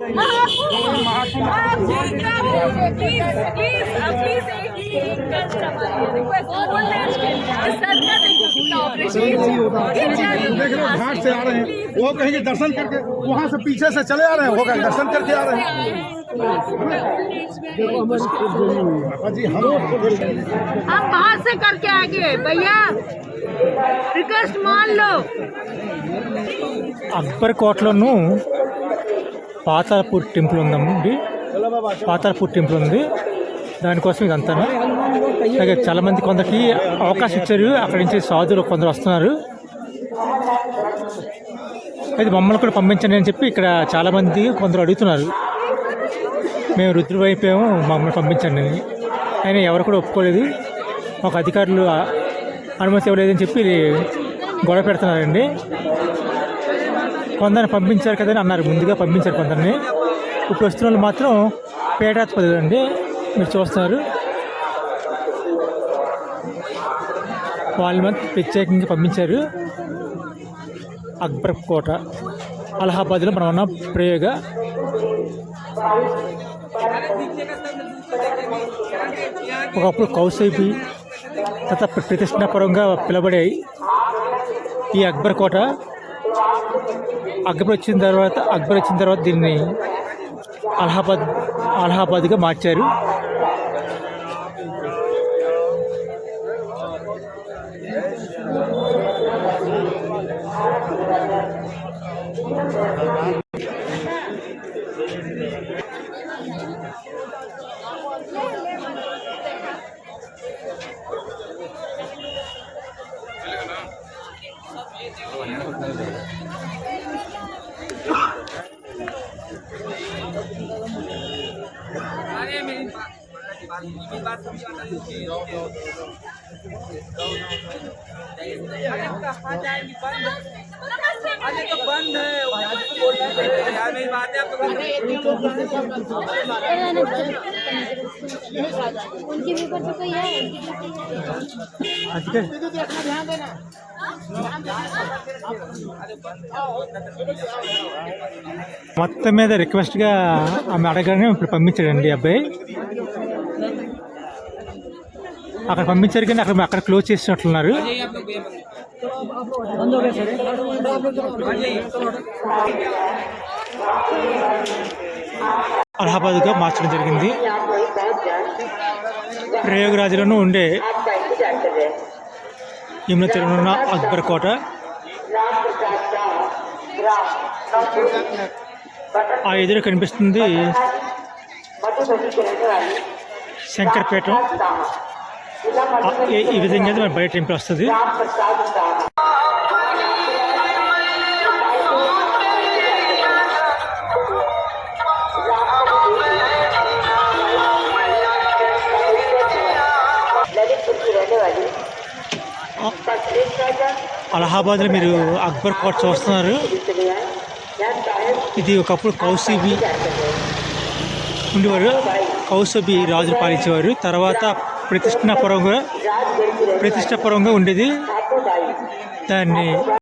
देख रहे हो घाट से आ रहे हैं, वो कहेंगे दर्शन करके, वहाँ से पीछे से चले आ रहे हैं, होगा दर्शन करके आ रहे हैं। जी हम बाहर से करके आगे भैया रिक्वेस्ट मान लो। అక్బర్ కోటలోను పాతాళపూర్ టెంపుల్ ఉందండి. పాతాళపూర్ టెంపుల్ ఉంది, దానికోసం ఇదంతా. అలాగే చాలామంది కొందరికి అవకాశం ఇచ్చారు, అక్కడి నుంచి సాధువులు కొందరు వస్తున్నారు. అయితే మమ్మల్ని కూడా పంపించండి అని చెప్పి ఇక్కడ చాలామంది కొందరు అడుగుతున్నారు. మేము రుద్రుడు అయిపోయాము, మమ్మల్ని పంపించండి అని. ఆయన ఎవరు కూడా ఒప్పుకోలేదు. ఒక అధికారులు అనుమతి ఇవ్వలేదని చెప్పి గొడవ పెడుతున్నారండి. కొందరిని పంపించారు కదని అన్నారు, ముందుగా పంపించారు కొందరిని. ఇప్పుడు వస్తున్న వాళ్ళు మాత్రం పేటాధిపతులు అండి, మీరు చూస్తున్నారు. వాళ్ళు మాత్రం ప్రత్యేకంగా పంపించారు. అక్బర్ కోట అలహాబాద్లో మనం ఉన్న ప్రయోగ. ఒకప్పుడు కౌసైబి తత ప్రతిష్టాపరంగా పిలబడాయి ఈ అక్బర్ కోట. అక్బర్ వచ్చిన తర్వాత దీన్ని అలహాబాద్గా మార్చారు. बंद है यार, मेरी बात है आपको। उनके भी ऊपर कोई है మొత్తం మీద రిక్వెస్ట్గా ఆమె అడగగానే ఇప్పుడు పంపించాడండి అబ్బాయి. అక్కడ పంపించారు కానీ అక్కడ క్లోజ్ చేసినట్లున్నారు. అలహాబాద్గా మార్చడం జరిగింది. ప్రయోగరాజ్లోనూ ఉండే యమున తీరంలో ఉన్న అక్బర్ కోట. ఆ ఎదురు కనిపిస్తుంది శంకర్పేట. ఈ విధంగా మన బయట టెంపుల్ వస్తుంది. అలహాబాద్లో మీరు అక్బర్ కోట చూస్తున్నారు. ఇది ఒకప్పుడు కౌసైబి ఉండేవారు, కౌసైబి రాజులు పాలించేవారు. తర్వాత ప్రతిష్టాపరంగా ఉండేది. దాన్ని